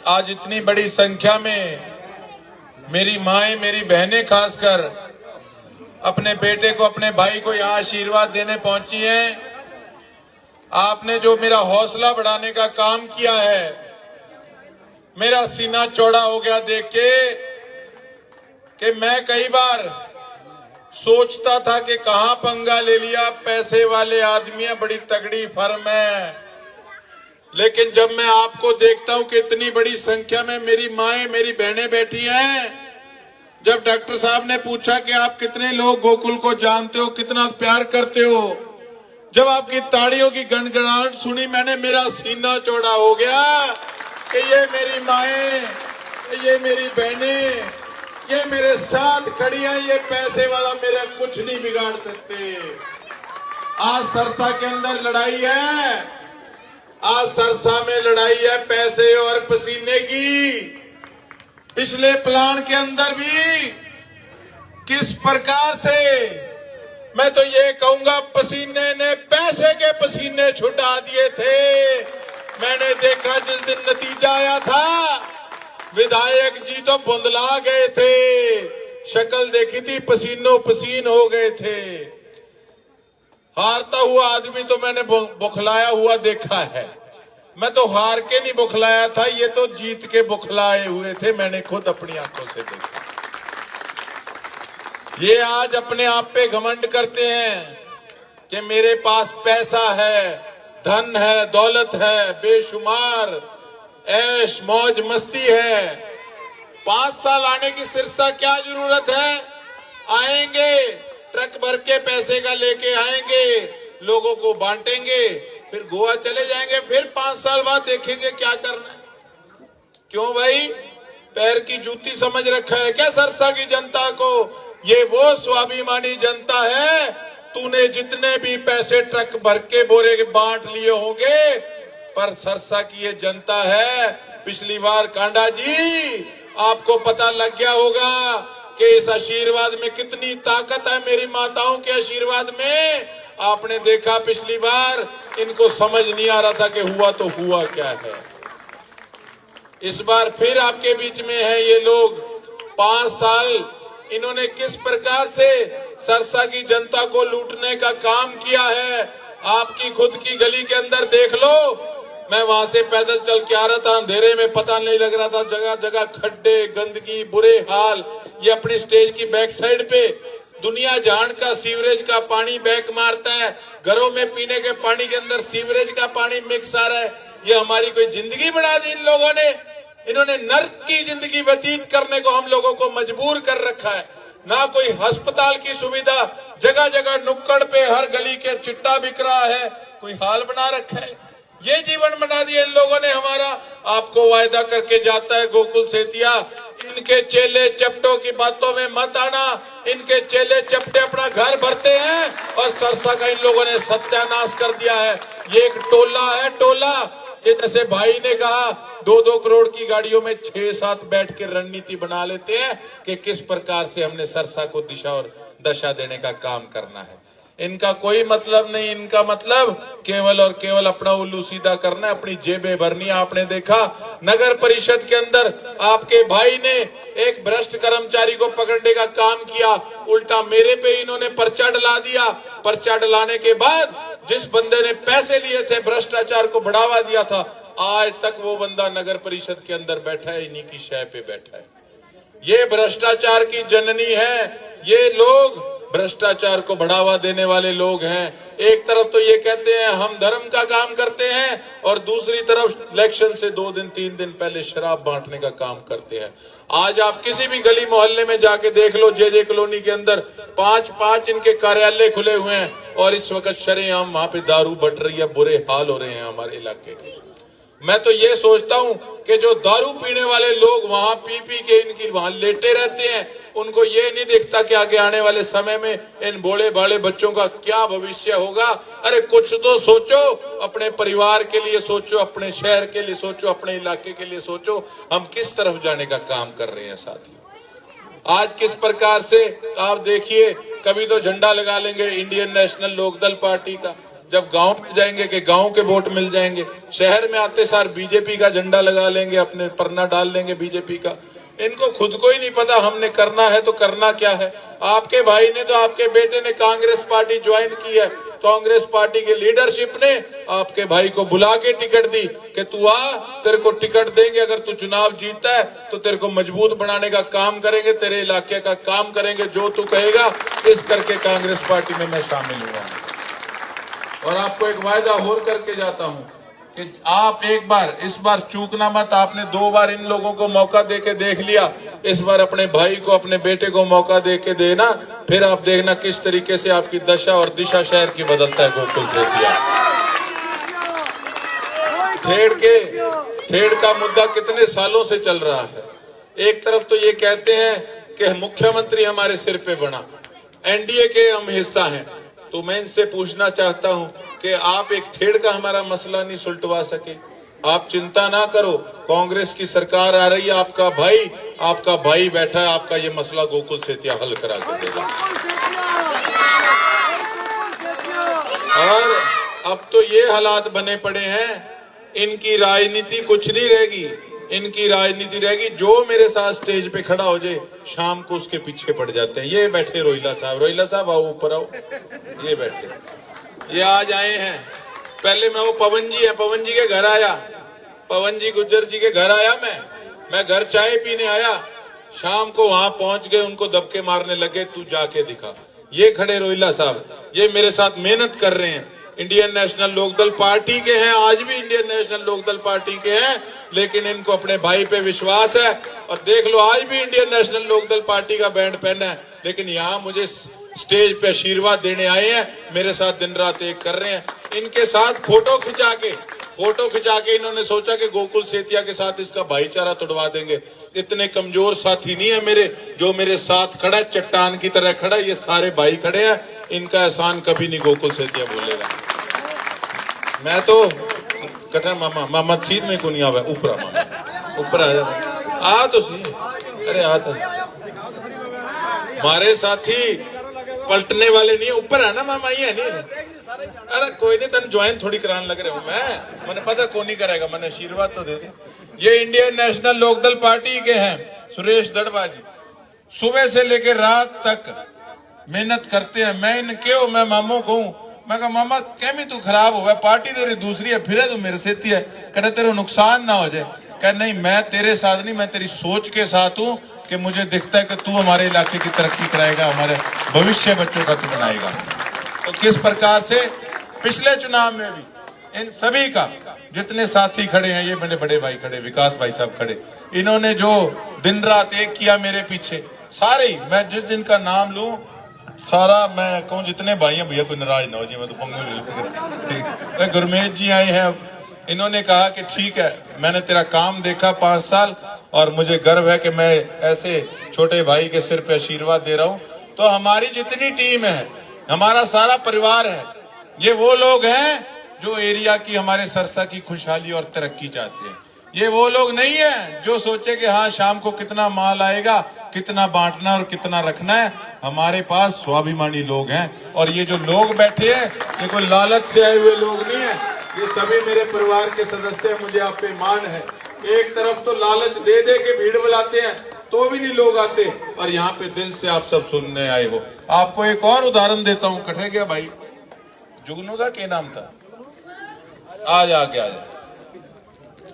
आज इतनी बड़ी संख्या में मेरी माएं, मेरी बहनें खासकर अपने बेटे को, अपने भाई को यहाँ आशीर्वाद देने पहुंची हैं। आपने जो मेरा हौसला बढ़ाने का काम किया है, मेरा सीना चौड़ा हो गया देख के कि मैं कई बार सोचता था कि कहां पंगा ले लिया, पैसे वाले आदमी है, बड़ी तगड़ी फर्म है। लेकिन जब मैं आपको देखता हूं कि इतनी बड़ी संख्या में मेरी माएं, मेरी बहनें बैठी हैं, जब डॉक्टर साहब ने पूछा कि आप कितने लोग गोकुल को जानते हो, कितना प्यार करते हो, जब आपकी ताड़ियों की गणगणाहट सुनी, मैंने, मेरा सीना चौड़ा हो गया कि ये मेरी माएं, ये मेरी बहनें, ये मेरे साथ खड़ी हैं, ये पैसे वाला मेरा कुछ नहीं बिगाड़ सकते। आज सरसा के अंदर लड़ाई है, आज सरसा में लड़ाई है पैसे और पसीने की। पिछले प्लान के अंदर भी किस प्रकार से, मैं तो ये कहूंगा, पसीने ने पैसे के पसीने छुटा दिए थे। मैंने देखा जिस दिन नतीजा आया था, विधायक जी तो बुंदला गए थे, शक्ल देखी थी, पसीनों पसीन हो गए थे। हारता हुआ आदमी तो मैंने बुखलाया हुआ देखा है। मैं तो हार के नहीं बुखलाया था, ये तो जीत के बुखलाए हुए थे, मैंने खुद अपनी आंखों से देखा। ये आज अपने आप पे घमंड करते हैं कि मेरे पास पैसा है, धन है, दौलत है, बेशुमार ऐश मौज मस्ती है। 5 साल आने की सिरसा क्या जरूरत है? आएंगे, ट्रक भर के पैसे का लेके आएंगे, लोगों को बांटेंगे, फिर गोवा चले जाएंगे, फिर 5 साल बाद देखेंगे क्या करना है। क्यों भाई, पैर की जूती समझ रखा है क्या सरसा की जनता को? ये वो स्वाभिमानी जनता है, तूने जितने भी पैसे ट्रक भर के बोरे के बांट लिए होंगे, पर सरसा की ये जनता है। पिछली बार कांडा जी आपको पता लग गया होगा कि इस आशीर्वाद में कितनी ताकत है, मेरी माताओं के आशीर्वाद में। आपने देखा पिछली बार इनको समझ नहीं आ रहा था कि हुआ तो हुआ क्या है। इस बार फिर आपके बीच में है ये लोग। 5 साल इन्होंने किस प्रकार से सरसा की जनता को लूटने का काम किया है, आपकी खुद की गली के अंदर देख लो। मैं वहां से पैदल चल के आ रहा था, अंधेरे में पता नहीं लग रहा था, जगह जगह खड्डे, गंदगी, बुरे हाल। ये अपनी स्टेज की बैक साइड पे दुनिया जहान का सीवरेज का पानी बैक मारता है, घरों में पीने के पानी के अंदर सीवरेज का पानी मिक्स आ रहा है। ये हमारी कोई जिंदगी बढ़ा दी इन लोगों ने। इन्होंने नर्क की जिंदगी व्यतीत करने को हम लोगों को मजबूर कर रखा है। ना कोई अस्पताल की सुविधा, जगह जगह नुक्कड़ पे हर गली के चिट्टा बिक रहा है, कोई हाल बना रखा है। ये जीवन बना दिया इन लोगों ने हमारा। आपको वायदा करके जाता है गोकुल सेतिया, इनके चेले चपटों की बातों में मत आना। इनके चेले चपटे अपना घर भरते हैं और सरसा का इन लोगों ने सत्यानाश कर दिया है। ये एक टोला है, टोला। ये जैसे भाई ने कहा 2-2 करोड़ की गाड़ियों में 6-7 बैठ के रणनीति बना लेते हैं कि किस प्रकार से हमने सरसा को दिशा और दशा देने का काम करना है। इनका कोई मतलब नहीं, इनका मतलब केवल और केवल अपना उल्लू सीधा करना है, अपनी जेबें भरनी है। आपने देखा नगर परिषद के अंदर आपके भाई ने एक भ्रष्ट कर्मचारी को पकड़ने का काम किया, उल्टा मेरे पे इन्होंने पर्चा डला दिया। पर्चा डलाने के बाद जिस बंदे ने पैसे लिए थे, भ्रष्टाचार को बढ़ावा दिया था, आज तक वो बंदा नगर परिषद के अंदर बैठा है, इन्हीं की शय पे बैठा है। ये भ्रष्टाचार की जननी है। ये लोग भ्रष्टाचार को बढ़ावा देने वाले लोग हैं। एक तरफ तो ये कहते हैं हम धर्म का काम करते हैं, और दूसरी तरफ इलेक्शन से 2 दिन 3 दिन पहले शराब बांटने का काम करते हैं। आज आप किसी भी गली मोहल्ले में जाके देख लो, जे कॉलोनी के अंदर 5-5 इनके कार्यालय खुले हुए हैं, और इस वक्त शरेआम वहां पे दारू बट रही है, बुरे हाल हो रहे हैं हमारे इलाके के। मैं तो ये सोचता हूं कि जो दारू पीने वाले लोग वहां पी के इनकी वहां लेटे रहते हैं, उनको ये नहीं दिखता कि आगे आने वाले समय में इन भोले भाले बच्चों का क्या भविष्य होगा। अरे कुछ तो सोचो, अपने परिवार के लिए सोचो, अपने शहर के लिए सोचो, अपने इलाके के लिए सोचो, हम किस तरफ जाने का काम कर रहे हैं साथियों। आज किस प्रकार से आप देखिए, कभी तो झंडा लगा लेंगे इंडियन नेशनल लोकदल पार्टी का, जब गांव में जाएंगे कि गांव के वोट मिल जाएंगे, शहर में आते सार बीजेपी का झंडा लगा लेंगे, अपने परना डाल लेंगे बीजेपी का। इनको खुद को ही नहीं पता हमने करना है तो करना क्या है। आपके भाई ने तो, आपके बेटे ने कांग्रेस पार्टी ज्वाइन की है, कांग्रेस पार्टी की लीडरशिप ने आपके भाई को बुला के टिकट दी कि तू आ, तेरे को टिकट देंगे, अगर तू चुनाव जीतता है तो तेरे को मजबूत बनाने का काम करेंगे, तेरे इलाके का काम करेंगे, जो तू कहेगा। इस करके कांग्रेस पार्टी में मैं शामिल हुआ और आपको एक वायदा और करके जाता हूं कि आप एक बार, इस बार चूकना मत। आपने 2 बार इन लोगों को मौका देके देख लिया, इस बार अपने भाई को, अपने बेटे को मौका देके देना, फिर आप देखना किस तरीके से आपकी दशा और दिशा शहर की बदलता है गोकुल सेतिया। ठेड़ का मुद्दा कितने सालों से चल रहा है। एक तरफ तो ये कहते हैं कि मुख्यमंत्री हमारे सिर पे बना, एनडीए के हम हिस्सा हैं, तो मैं इनसे पूछना चाहता हूं कि आप एक ठेड़ का हमारा मसला नहीं सुलटवा सके। आप चिंता ना करो, कांग्रेस की सरकार आ रही है, आपका भाई बैठा है, आपका ये मसला गोकुल सेतिया हल करा के देगा। और अब तो ये हालात बने पड़े हैं, इनकी राजनीति कुछ नहीं रहेगी, इनकी राजनीति रहेगी जो मेरे साथ स्टेज पे खड़ा हो जाए शाम को उसके पीछे पड़ जाते हैं। ये बैठे रोहिला साहब आओ ऊपर आओ, ये बैठे, ये आज आए हैं। पहले मैं वो पवन जी के घर आया, पवन जी गुज्जर जी के घर आया, मैं घर चाय पीने आया, शाम को वहां पहुंच गए, उनको दबके मारने लगे, तू जाके दिखा। ये खड़े रोहिला साहब, ये मेरे साथ मेहनत कर रहे हैं, इंडियन नेशनल लोकदल पार्टी के हैं, आज भी इंडियन नेशनल लोकदल पार्टी के हैं, लेकिन इनको अपने भाई पे विश्वास है। और देख लो, आज भी इंडियन नेशनल लोकदल पार्टी का बैंड पहना है, लेकिन यहाँ मुझे स्टेज पे आशीर्वाद देने आए हैं, मेरे साथ दिन रात एक कर रहे हैं। इनके साथ फोटो खिंचा के इन्होंने सोचा कि गोकुल सेतिया के साथ इसका भाईचारा तोड़वा देंगे। इतने कमजोर साथी नहीं है मेरे, जो मेरे साथ खड़ा, चट्टान की तरह खड़ा, ये सारे भाई खड़े हैं, इनका एहसान कभी नहीं गोकुल सेतिया बोलेगा। मैं तो कटा मामा सीध में को नहीं आवा, ऊपर आ तो सी, अरे आ तो हमारे साथी पलटने वाले नहीं है, ऊपर है ना मामा, ये है नहीं। अरे कोई नहीं, तन ज्वाइन थोड़ी कराने लग रहा हूं मैंने पता कौन नहीं करेगा, मैंने आशीर्वाद तो दे दिया। ये इंडियन नेशनल लोकदल पार्टी के हैं सुरेश दड़बा जी, सुबह से लेकर रात तक मेहनत करते हैं। मैं मामू को मैं कहा मामा कैमी तू खराब हुआ, पार्टी तेरी दूसरी है, फिर तू मेरे से है, कहते तेरे नुकसान ना हो जाए। कह नहीं, मैं तेरे साथ नहीं, मैं तेरी सोच के साथ हूँ कि मुझे दिखता है कि तू हमारे इलाके की तरक्की कराएगा, हमारे भविष्य बच्चों का तू बनाएगा। तो किस प्रकार से पिछले चुनाव में भी इन सभी का, जितने साथी खड़े हैं, ये मेरे बड़े भाई खड़े, विकास भाई साहब खड़े, इन्होंने जो दिन रात एक किया मेरे पीछे, सारे ही, मैं जिस दिन का नाम लूं सारा, मैं कहूँ जितने भाई हैं, भैया कोई नाराज ना हो जी, मैं तो पंगू गुरमेश जी आए हैं, इन्होंने कहा कि ठीक है, मैंने तेरा काम देखा 5 साल और मुझे गर्व है कि मैं ऐसे छोटे भाई के सिर पे आशीर्वाद दे रहा हूँ। तो हमारी जितनी टीम है, हमारा सारा परिवार है, ये वो लोग हैं जो एरिया की, हमारे सरसा की खुशहाली और तरक्की चाहते हैं। ये वो लोग नहीं है जो सोचे कि हाँ शाम को कितना माल आएगा, कितना बांटना और कितना रखना है। हमारे पास स्वाभिमानी लोग हैं, और ये जो लोग बैठे हैं ये कोई लालच से आए हुए लोग नहीं है, ये सभी मेरे परिवार के सदस्य हैं, मुझे आप पे मान है। एक तरफ तो लालच दे दे के भीड़ बुलाते हैं तो भी नहीं लोग आते, और यहाँ पे दिल से आप सब सुनने आए हो। आपको एक और उदाहरण देता हूँ, कटे गया भाई जुगनू का क्या नाम था, आज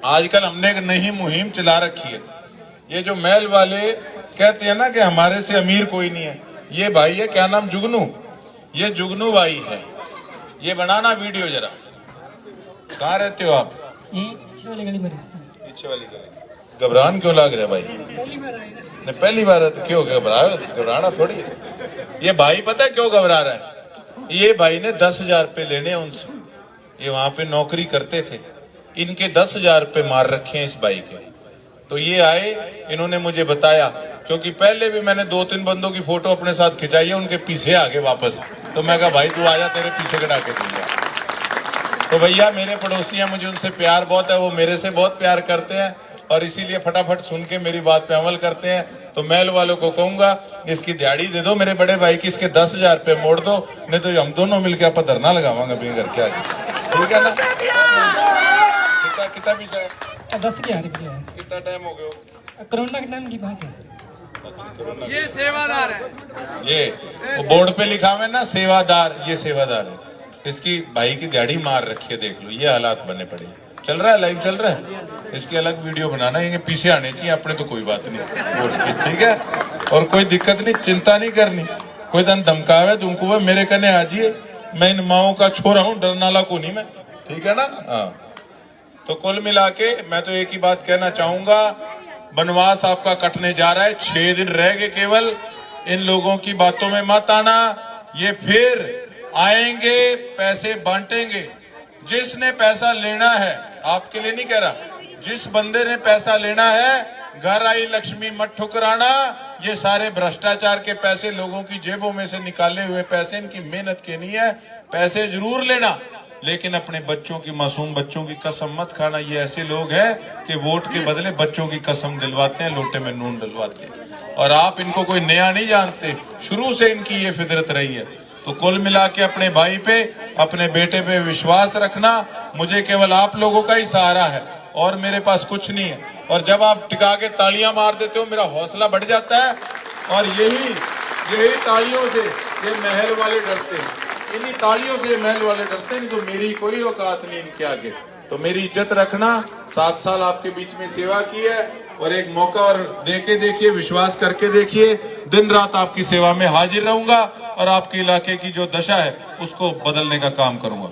आजकल हमने एक नई मुहिम चला रखी है। ये जो महल वाले कहते हैं ना कि हमारे से अमीर कोई नहीं है, ये भाई है, क्या नाम, जुगनू, ये जुगनू भाई है। ये बनाना वीडियो जरा, कहाँ रहते हो आप? पीछे वाली गली। घबरान क्यों लग रहा है भाई? नहीं, पहली बार है तो क्यों घबराना थोड़ी है। ये भाई पता है क्यों घबरा रहा है? ये भाई ने 10,000 रुपये लेने उनसे, ये वहां पे नौकरी करते थे, इनके 10,000 रुपये मार रखे हैं इस भाई के। तो ये आए, इन्होंने मुझे बताया, क्योंकि पहले भी मैंने 2-3 बंदों की फोटो अपने साथ खिंचाई है, उनके पीछे आ गए वापस। तो मैं कहा भाई तू आजा, तेरे पीछे कटा के दूंगा। तो भैया मेरे पड़ोसी हैं, मुझे उनसे प्यार बहुत है, वो मेरे से बहुत प्यार करते हैं, और इसीलिए फटाफट सुन के मेरी बात पे अमल करते हैं। तो तो महल वालों को कहूंगा इसकी दिहाड़ी दे दो, मेरे बड़े भाई की इसके 10,000 रुपये मोड़ दो, नहीं तो हम दोनों मिलकर आप धरना लगावांगे अपने घर के आगे, ठीक है ना? कितना पैसा है? 10,000 रुपया है। कितना टाइम हो गया? कोरोना के टाइम की बात है। ये सेवादार है, ये वो बोर्ड पे लिखा हुआ है ना सेवादार, ये सेवादार है। इसकी भाई की दिहाड़ी मार रखी है, देख लो ये हालात बने पड़े। चल रहा है, लाइव चल रहा है, इसकी अलग वीडियो बनाना, ये पीछे आने चाहिए अपने, तो कोई बात नहीं, ठीक है? और कोई दिक्कत नहीं, चिंता नहीं करनी, कोई तन धमकावे तुमको मेरे कने आ जाइए, मैं इन माओ का छोरा हूँ, डरनाला को नहीं मैं, ठीक है ना? हाँ, तो कुल मिला के मैं तो एक ही बात कहना चाहूंगा, वनवास आपका कटने जा रहा है, 6 दिन रह गए केवल। इन लोगों की बातों में मत आना, ये फिर आएंगे, पैसे बांटेंगे। जिसने पैसा लेना है, आपके लिए नहीं कह रहा, जिस बंदे ने पैसा लेना है, घर आई लक्ष्मी मत ठुकराना। ये सारे भ्रष्टाचार के पैसे, लोगों की जेबों में से निकाले हुए पैसे, इनकी मेहनत के नहीं है। पैसे जरूर लेना, लेकिन अपने बच्चों की, मासूम बच्चों की कसम मत खाना। ये ऐसे लोग हैं कि वोट के बदले बच्चों की कसम दिलवाते हैं, लोटे में नून डलवाते हैं। और आप इनको कोई नया नहीं जानते, शुरू से इनकी ये फितरत रही है। तो कुल मिला के अपने भाई पे, अपने बेटे पे विश्वास रखना। मुझे केवल आप लोगों का ही सहारा है और मेरे पास कुछ नहीं है। और जब आप टिका के तालियां मार देते हो, मेरा हौसला बढ़ जाता है। और यही तालियों से ये महल वाले डरते हैं, इन्हीं तालियों से महल वाले डरते हैं, नहीं तो मेरी कोई औकात नहीं इनके आगे। तो मेरी इज्जत रखना। 7 साल आपके बीच में सेवा की है, और एक मौका और देके देखिए, विश्वास करके देखिए, दिन रात आपकी सेवा में हाजिर रहूंगा और आपके इलाके की जो दशा है उसको बदलने का काम करूंगा।